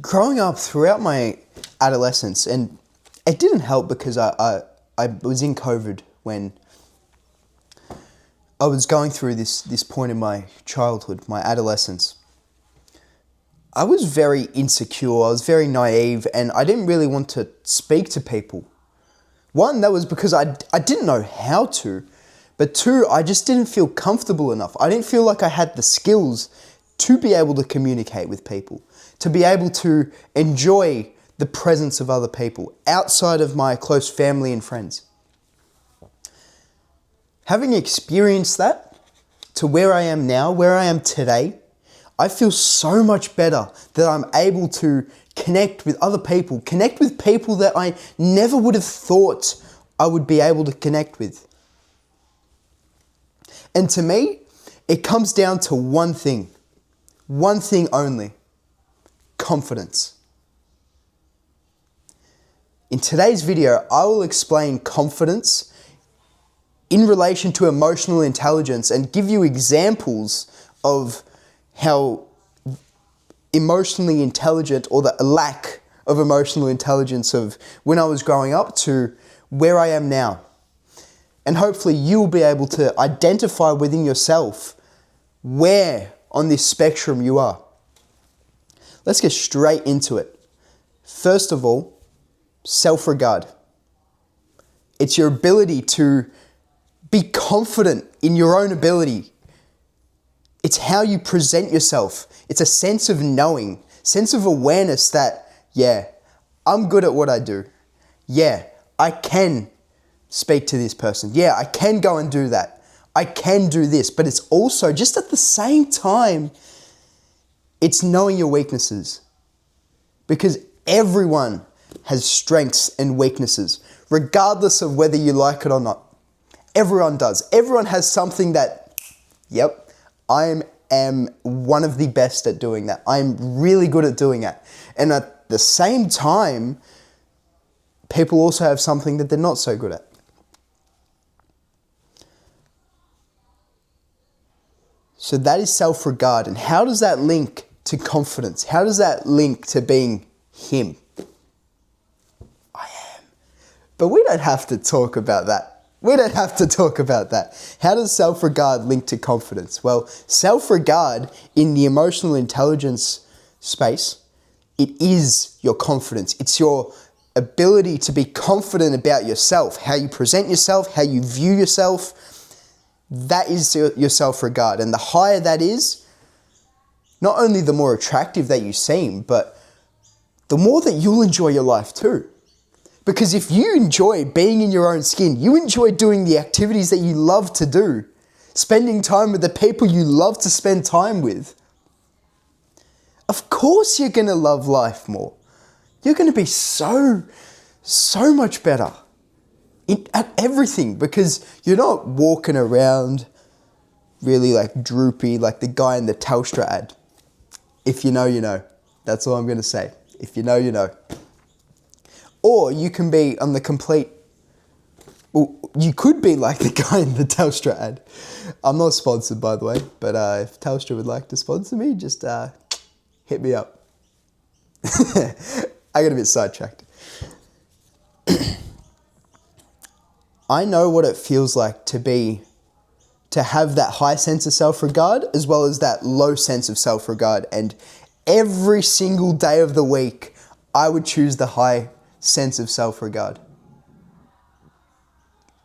Growing up throughout my adolescence, and it didn't help because I was in COVID when I was going through this point in my childhood, my adolescence. I was very insecure, I was very naive, and I didn't really want to speak to people. One, that was because I didn't know how to, but two, I just didn't feel comfortable enough. I didn't feel like I had the skills to be able to communicate with people, to be able to enjoy the presence of other people outside of my close family and friends. Having experienced that to where I am now, where I am today, I feel so much better that I'm able to connect with other people, connect with people that I never would have thought I would be able to connect with. And to me, it comes down to one thing only: confidence. In today's video, I will explain confidence in relation to emotional intelligence and give you examples of how emotionally intelligent, or the lack of emotional intelligence of when I was growing up to where I am now. And hopefully you'll be able to identify within yourself where on this spectrum you are. Let's get straight into it. First of all, self-regard. It's your ability to be confident in your own ability. It's how you present yourself. It's a sense of knowing, sense of awareness that, yeah, I'm good at what I do. Yeah, I can speak to this person. Yeah, I can go and do that. I can do this. But it's also, just at the same time, it's knowing your weaknesses. Because everyone has strengths and weaknesses, regardless of whether you like it or not. Everyone does. Everyone has something that, yep, I am one of the best at doing that. I'm really good at doing that. And at the same time, people also have something that they're not so good at. So that is self-regard. And how does that link to confidence? How does that link to being him? I am. But we don't have to talk about that. We don't have to talk about that. How does self-regard link to confidence? Well, self-regard in the emotional intelligence space, it is your confidence. It's your ability to be confident about yourself, how you present yourself, how you view yourself. That is your self-regard. And the higher that is, not only the more attractive that you seem, but the more that you'll enjoy your life too. Because if you enjoy being in your own skin, you enjoy doing the activities that you love to do, spending time with the people you love to spend time with, of course you're going to love life more. You're going to be so much better at everything, because you're not walking around really like droopy like the guy in the Telstra ad. If you know, you know. That's all I'm going to say. If you know, you know. Or you can be on the complete, well, you could be like the guy in the Telstra ad. I'm not sponsored, by the way, but if Telstra would like to sponsor me, just hit me up. I got a bit sidetracked. I know what it feels like to have that high sense of self-regard as well as that low sense of self-regard. And every single day of the week, I would choose the high sense of self-regard.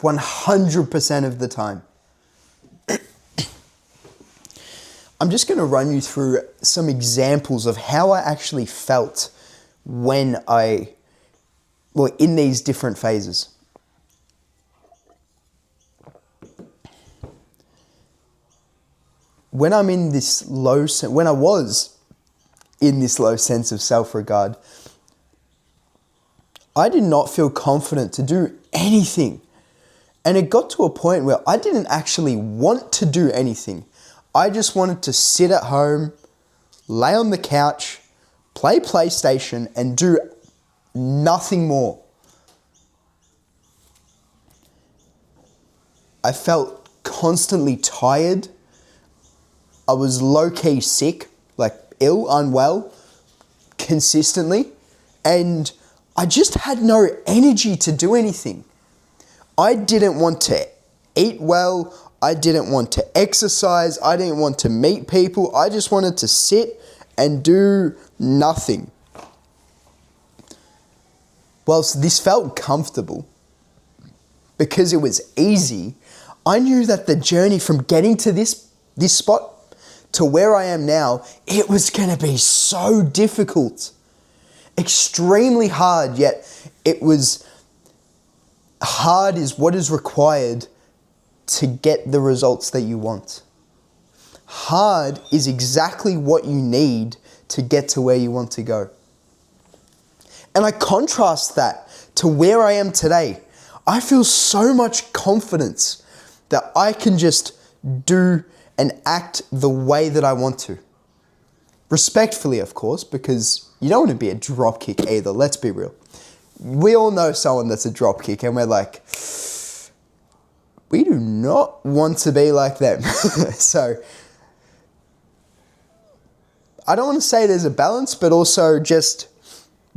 100% of the time. I'm just going to run you through some examples of how I actually felt when in these different phases. When I was in this low sense of self-regard, I did not feel confident to do anything. And it got to a point where I didn't actually want to do anything. I just wanted to sit at home, lay on the couch, play PlayStation, and do nothing more. I felt constantly tired. I was low-key sick, like ill, unwell, consistently, and I just had no energy to do anything. I didn't want to eat well. I didn't want to exercise. I didn't want to meet people. I just wanted to sit and do nothing. Whilst this felt comfortable, because it was easy, I knew that the journey from getting to this spot to where I am now, it was going to be so difficult. Extremely hard, yet it was hard is what is required to get the results that you want. Hard is exactly what you need to get to where you want to go. And I contrast that to where I am today. I feel so much confidence that I can just do and act the way that I want to. Respectfully, of course, because you don't want to be a dropkick either, let's be real. We all know someone that's a dropkick and we're like, we do not want to be like them. So, I don't want to say there's a balance, but also just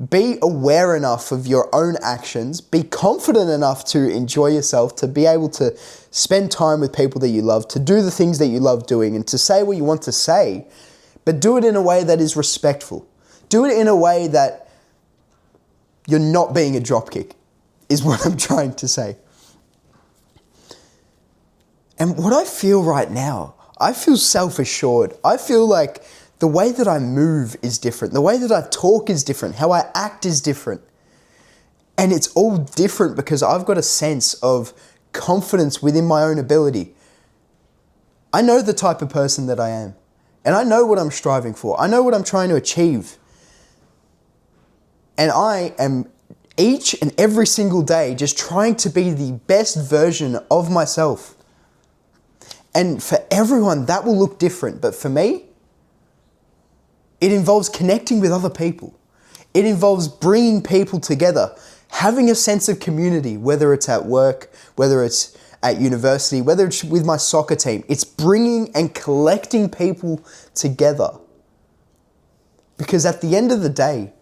be aware enough of your own actions, be confident enough to enjoy yourself, to be able to spend time with people that you love, to do the things that you love doing, and to say what you want to say, but do it in a way that is respectful. Do it in a way that you're not being a dropkick, is what I'm trying to say. And what I feel right now, I feel self-assured. I feel like the way that I move is different. The way that I talk is different. How I act is different. And it's all different because I've got a sense of confidence within my own ability. I know the type of person that I am. And I know what I'm striving for. I know what I'm trying to achieve. And I am each and every single day just trying to be the best version of myself. And for everyone, that will look different. But for me, it involves connecting with other people. It involves bringing people together, having a sense of community, whether it's at work, whether it's at university, whether it's with my soccer team. It's bringing and collecting people together. Because at the end of the day,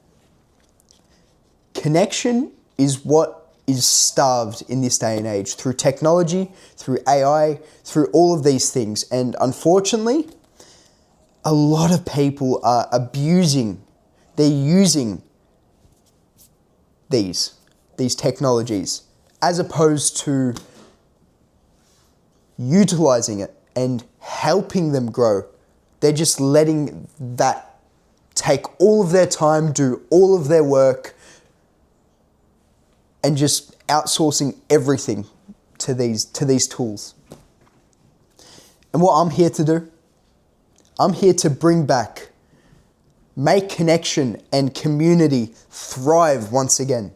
connection is what is starved in this day and age through technology, through AI, through all of these things. And unfortunately, a lot of people are abusing, they're using these technologies as opposed to utilizing it and helping them grow. They're just letting that take all of their time, do all of their work, and just outsourcing everything to these tools. And what I'm here to do, I'm here to bring back, make connection and community thrive once again.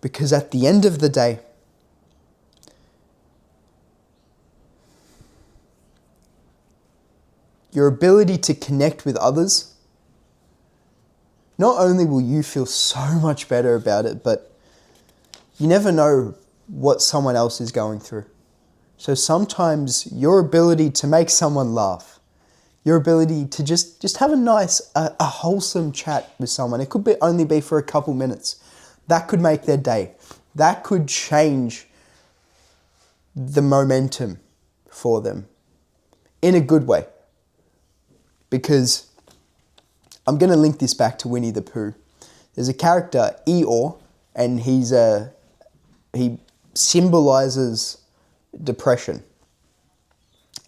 Because at the end of the day, your ability to connect with others, not only will you feel so much better about it, but you never know what someone else is going through. So sometimes your ability to make someone laugh, your ability to just have a nice, a wholesome chat with someone, it could only be for a couple minutes, that could make their day. That could change the momentum for them in a good way. Because I'm going to link this back to Winnie the Pooh. There's a character, Eeyore, and he symbolizes depression.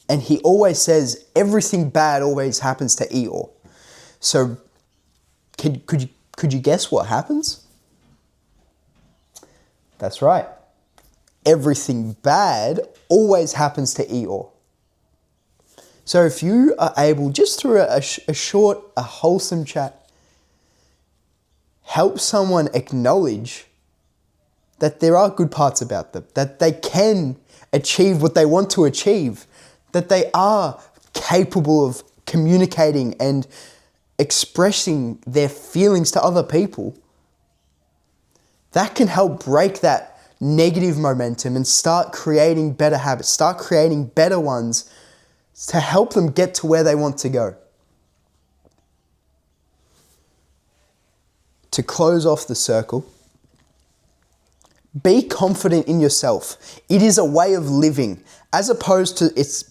And he always says everything bad always happens to Eeyore. So could you guess what happens? That's right. Everything bad always happens to Eeyore. So if you are able, just through a short, a wholesome chat, help someone acknowledge that there are good parts about them, that they can achieve what they want to achieve, that they are capable of communicating and expressing their feelings to other people, that can help break that negative momentum and start creating better habits, start creating better ones to help them get to where they want to go. to close off the circle, be confident in yourself. It is a way of living, as opposed to it's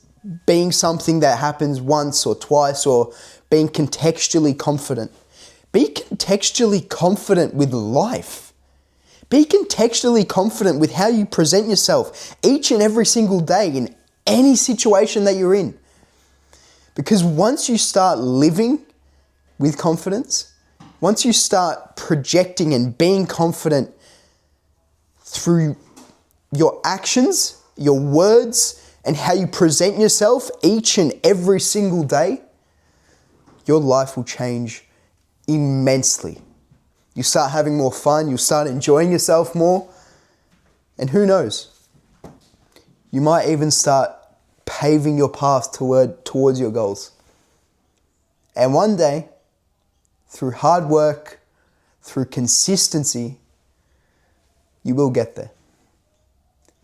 being something that happens once or twice, or being contextually confident. Be contextually confident with life. Be contextually confident with how you present yourself each and every single day in any situation that you're in. Because once you start living with confidence, once you start projecting and being confident through your actions, your words, and how you present yourself each and every single day, your life will change immensely. You start having more fun, you'll start enjoying yourself more, and who knows? You might even start paving your path towards your goals. And one day, through hard work, through consistency, you will get there.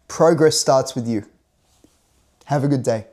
Progress starts with you. Have a good day.